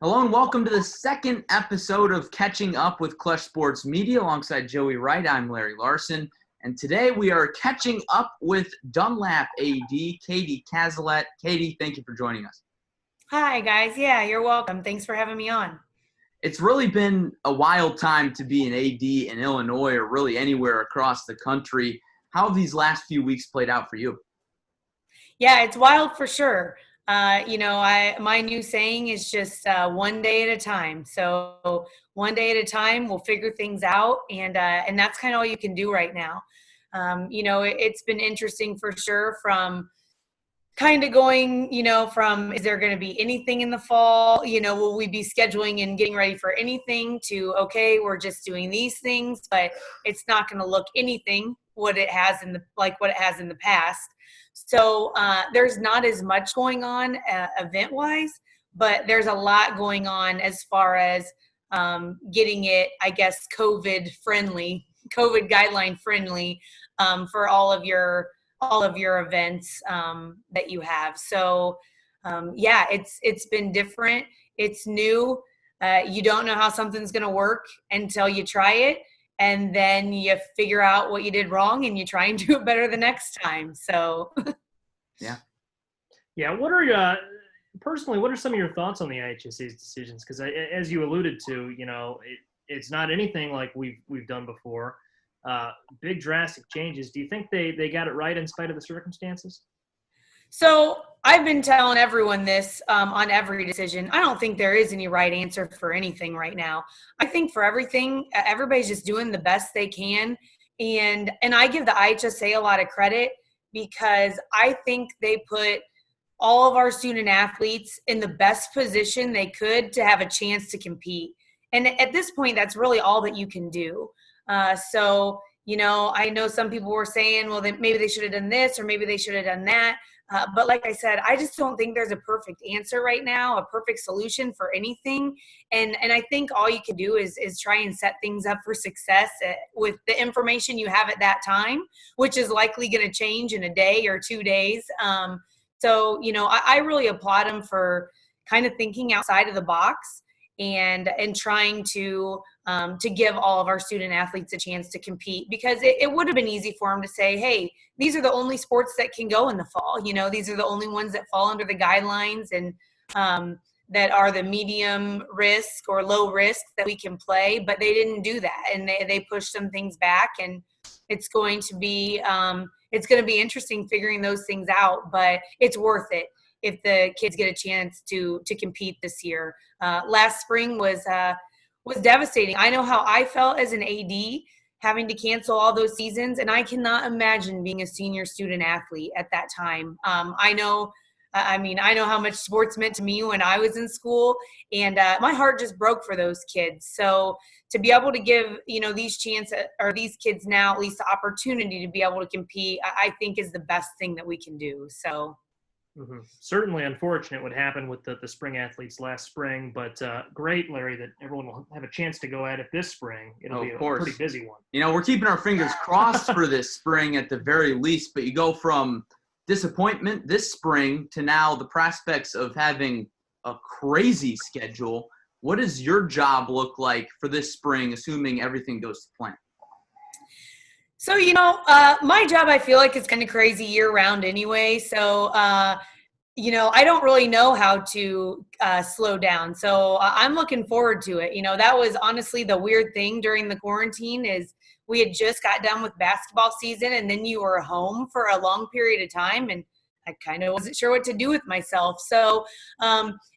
Hello and welcome to the second episode of Catching Up with Clutch Sports Media alongside Joey Wright. I'm Larry Larson, and today we are catching up with Dunlap AED, Katie Cazalet. Katie, thank you for joining us. Hi, guys. Yeah, you're welcome. Thanks for having me on. It's really been a wild time to be an AD in Illinois or really anywhere across the country. How have these last few weeks played out for you? Yeah, it's wild for sure. My new saying is just one day at a time. So one day at a time, we'll figure things out, and that's kind of all you can do right now. It's been interesting for sure from kind of going, from is there going to be anything in the fall? Will we be scheduling and getting ready for anything to, okay, we're just doing these things, but it's not going to look anything what it has in the past. So there's not as much going on event-wise, but there's a lot going on as far as getting it, I guess, COVID guideline friendly for all of your events that you have. So it's been different. It's new. You don't know how something's going to work until you try it. And then you figure out what you did wrong and you try and do it better the next time. So, yeah. What are personally, what are some of your thoughts on the IHSA's decisions? Because as you alluded to, it's not anything like we've done before. Big drastic changes. Do you think they got it right in spite of the circumstances? So I've been telling everyone this on every decision. I don't think there is any right answer for anything right now. I think for everything, everybody's just doing the best they can. And I give the IHSA a lot of credit because I think they put all of our student athletes in the best position they could to have a chance to compete. And at this point, that's really all that you can do. I know some people were saying, well, maybe they should have done this or maybe they should have done that. But like I said, I just don't think there's a perfect answer right now, a perfect solution for anything. And I think all you can do is try and set things up for success with the information you have at that time, which is likely going to change in a day or 2 days. I really applaud them for kind of thinking outside of the box and trying to give all of our student athletes a chance to compete, because it would have been easy for them to say, hey, these are the only sports that can go in the fall. These are the only ones that fall under the guidelines and that are the medium risk or low risk that we can play, but they didn't do that. And they pushed some things back, and it's going to be interesting figuring those things out, but it's worth it if the kids get a chance to compete this year. Last spring was devastating. I know how I felt as an AD having to cancel all those seasons, and I cannot imagine being a senior student athlete at that time. I know how much sports meant to me when I was in school, and my heart just broke for those kids. So to be able to give, these kids now at least the opportunity to be able to compete, I think is the best thing that we can do. So. Mm-hmm. Certainly unfortunate what happened with the spring athletes last spring, but great, Larry, that everyone will have a chance to go at it this spring. It'll be a pretty busy one. We're keeping our fingers crossed for this spring at the very least, but you go from disappointment this spring to now the prospects of having a crazy schedule. What does your job look like for this spring, assuming everything goes to plan? So, my job, I feel like it's kind of crazy year round anyway. So, I don't really know how to slow down. So I'm looking forward to it. That was honestly the weird thing during the quarantine is we had just got done with basketball season, and then you were home for a long period of time. And I kind of wasn't sure what to do with myself. So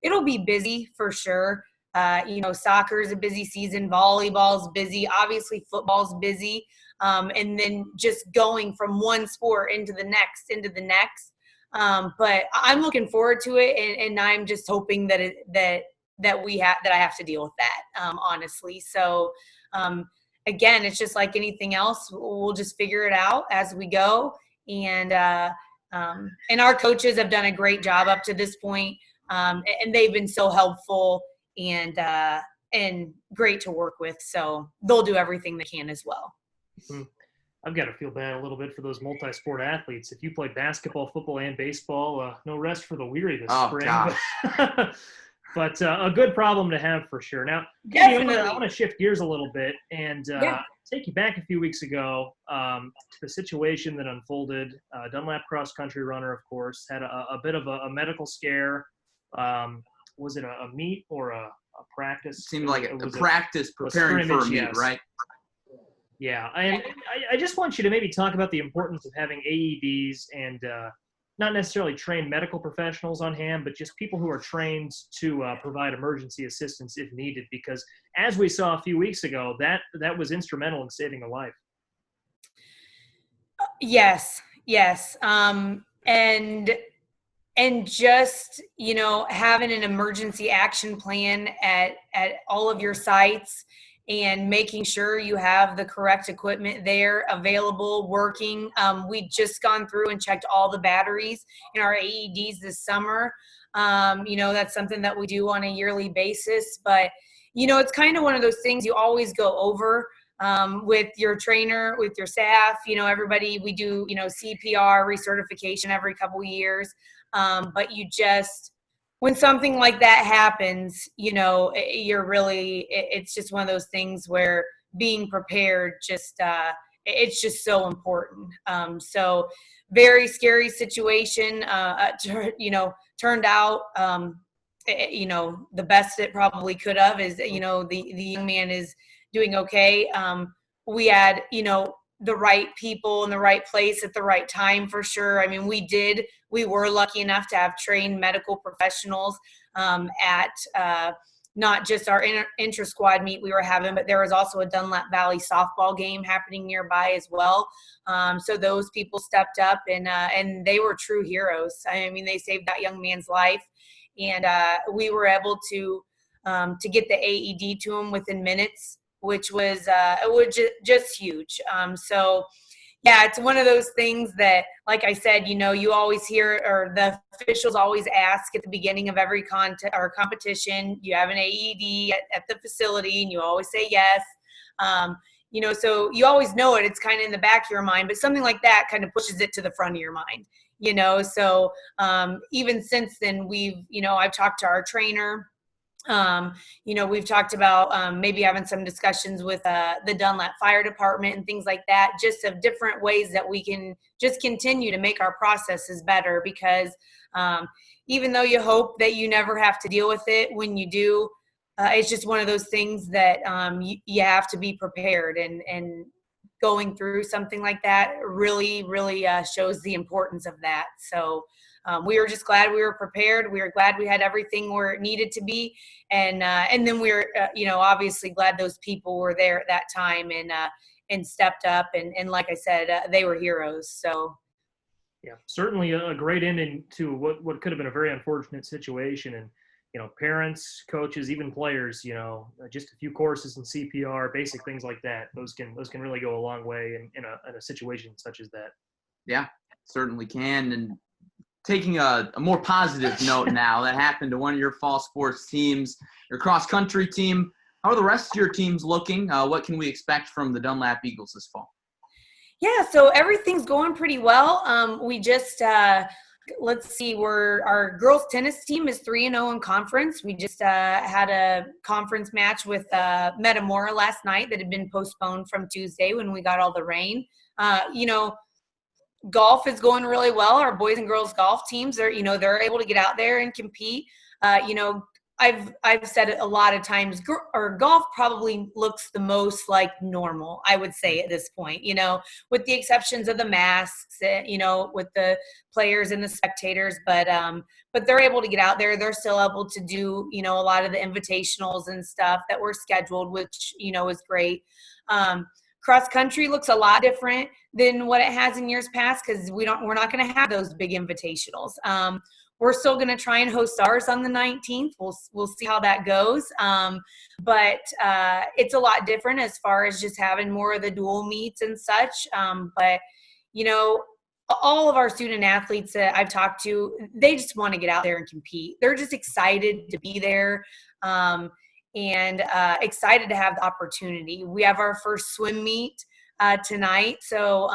it'll be busy for sure. Soccer is a busy season. Volleyball's busy. Obviously, football's busy. And then just going from one sport into the next. But I'm looking forward to it, and I'm just hoping that I have to deal with that, honestly. So, again, it's just like anything else. We'll just figure it out as we go. And our coaches have done a great job up to this point. And they've been so helpful and great to work with. So they'll do everything they can as well. Mm-hmm. I've got to feel bad a little bit for those multi-sport athletes. If you play basketball, football, and baseball, no rest for the weary this spring. Gosh. but a good problem to have for sure. Now, Definitely. I want to shift gears a little bit and Yeah. take you back a few weeks ago to the situation that unfolded. Dunlap cross-country runner, of course, had a bit of a medical scare. Was it a meet or a practice? Seemed like a practice preparing for a meet, yes. right? Yeah, I just want you to maybe talk about the importance of having AEDs and not necessarily trained medical professionals on hand, but just people who are trained to provide emergency assistance if needed. Because as we saw a few weeks ago, that was instrumental in saving a life. Yes. And just, having an emergency action plan at all of your sites and making sure you have the correct equipment there available, working. We just gone through and checked all the batteries in our AEDs this summer. That's something that we do on a yearly basis, but it's kind of one of those things you always go over with your trainer, with your staff, everybody. We do, CPR recertification every couple of years. But when something like that happens, it's just one of those things where being prepared it's just so important. So very scary situation, turned out, the best it probably could have is, the young man is doing okay. We had, the right people in the right place at the right time for sure. I mean, we were lucky enough to have trained medical professionals at not just our intra-squad meet we were having, but there was also a Dunlap Valley softball game happening nearby as well. So those people stepped up and they were true heroes. I mean, they saved that young man's life, and we were able to get the AED to him within minutes, which was just huge. So yeah, it's one of those things that, like I said, you always hear, or the officials always ask at the beginning of every competition, you have an AED at the facility, and you always say yes. So you always know it. It's kind of in the back of your mind, but something like that kind of pushes it to the front of your mind, So even since then, I've talked to our trainer. We've talked about maybe having some discussions with the Dunlap Fire Department and things like that, just of different ways that we can just continue to make our processes better, because even though you hope that you never have to deal with it, when you do, it's just one of those things that you have to be prepared, and going through something like that really, really shows the importance of that. So we were just glad we were prepared. We were glad we had everything where it needed to be. And then we were, obviously glad those people were there at that time and stepped up. And like I said, they were heroes. So. Yeah, certainly a great ending to what could have been a very unfortunate situation. And, parents, coaches, even players, just a few courses in CPR, basic things like that. Those can really go a long way in a situation such as that. Yeah, certainly can. And taking a more positive note now, that happened to one of your fall sports teams, your cross-country team. How are the rest of your teams looking? What can we expect from the Dunlap Eagles this fall? Yeah, so everything's going pretty well. We just, let's see, our girls tennis team is 3-0 in conference. We just had a conference match with Metamora last night that had been postponed from Tuesday when we got all the rain. Golf is going really well. Our boys and girls golf teams are, they're able to get out there and compete. I've said it a lot of times, or golf probably looks the most like normal, I would say at this point, with the exceptions of the masks, with the players and the spectators, but they're able to get out there. They're still able to do, a lot of the invitationals and stuff that were scheduled, which, is great. Cross country looks a lot different than what it has in years past, because we're not going to have those big invitationals. We're still going to try and host ours on the 19th. We'll see how that goes. But it's a lot different as far as just having more of the dual meets and such. But all of our student athletes that I've talked to, they just want to get out there and compete. They're just excited to be there. And excited to have the opportunity. We have our first swim meet tonight. So,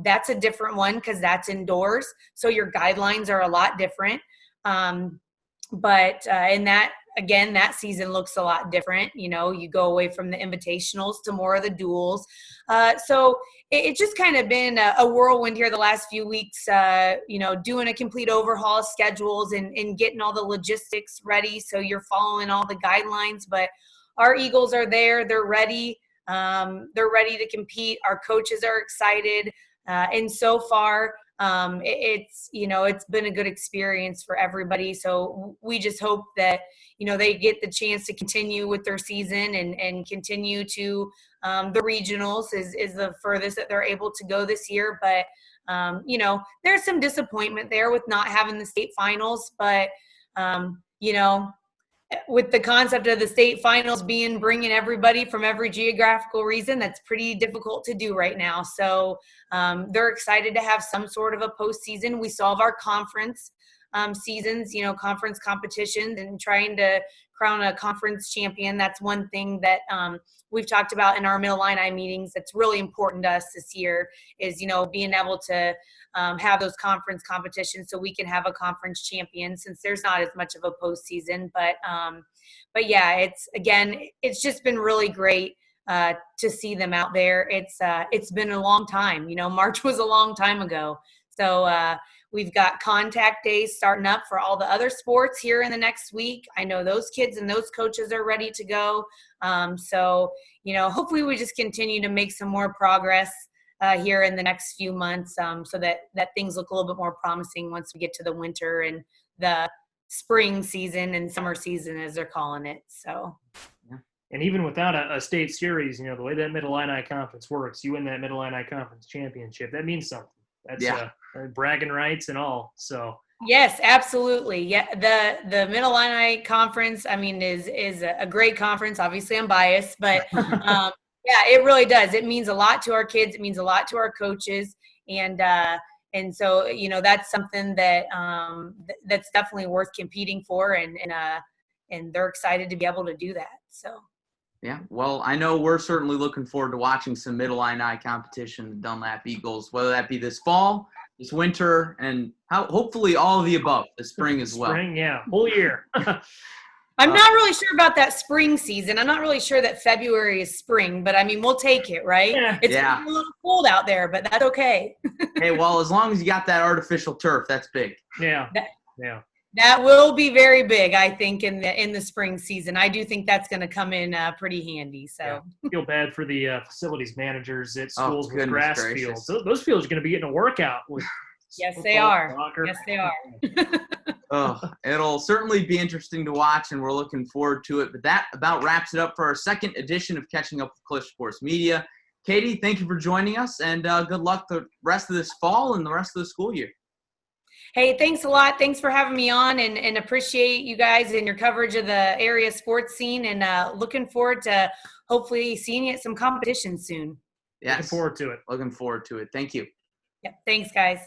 that's a different one because that's indoors. So your guidelines are a lot different. But in that, again, that season looks a lot different. You know, you go away from the invitationals to more of the duels. So it's just kind of been a whirlwind here the last few weeks, you know, doing a complete overhaul of schedules and getting all the logistics ready. So you're following all the guidelines, but our Eagles are there. They're ready. They're ready to compete. Our coaches are excited. And so far, it's, you know, it's been a good experience for everybody. So we just hope that, you know, they get the chance to continue with their season and continue to the regionals is the furthest that they're able to go this year. But, you know, there's some disappointment there with not having the state finals. But, you know, with the concept of the state finals being bringing everybody from every geographical region, that's pretty difficult to do right now. So they're excited to have some sort of a postseason. We still have our conference seasons, you know, conference competitions and trying to crown a conference champion. That's one thing that we've talked about in our Middle Illini meetings that's really important to us this year is, you know, being able to have those conference competitions so we can have a conference champion since there's not as much of a postseason. But yeah, it's just been really great to see them out there. It's been a long time. You know, March was a long time ago. So we've got contact days starting up for all the other sports here in the next week. I know those kids and those coaches are ready to go. So, you know, hopefully we just continue to make some more progress here in the next few months so that things look a little bit more promising once we get to the winter and the spring season and summer season, as they're calling it. So. And even without a state series, you know, the way that Middle Illini Conference works, you win that Middle Illini Conference championship, that means something. That's bragging rights and all. So yes, absolutely. Yeah, the Middle Illini Conference, I mean, is a great conference. Obviously, I'm biased, but yeah, it really does. It means a lot to our kids. It means a lot to our coaches, and so you know that's something that that's definitely worth competing for, and they're excited to be able to do that. So. Yeah, well, I know we're certainly looking forward to watching some Middle Illini competition, the Dunlap Eagles, whether that be this fall, this winter, and hopefully all of the above, the spring as well. Spring, yeah, whole year. I'm not really sure about that spring season. I'm not really sure that February is spring, but I mean, we'll take it, right? Yeah. It's a little cold out there, but that's okay. Hey, well, as long as you got that artificial turf, that's big. Yeah, That will be very big, I think, in the spring season. I do think that's going to come in pretty handy. So I feel bad for the facilities managers at schools with grass gracious. fields. Those fields are going to be getting a workout with. Yes, they are. Soccer. Yes, they are. It'll certainly be interesting to watch, and we're looking forward to it. But that about wraps it up for our second edition of Catching Up with Cliff Sports Media. Katie, thank you for joining us, and good luck the rest of this fall and the rest of the school year. Hey, thanks a lot. Thanks for having me on and appreciate you guys and your coverage of the area sports scene and looking forward to hopefully seeing you at some competition soon. Yes. Looking forward to it. Looking forward to it. Thank you. Yep. Thanks, guys.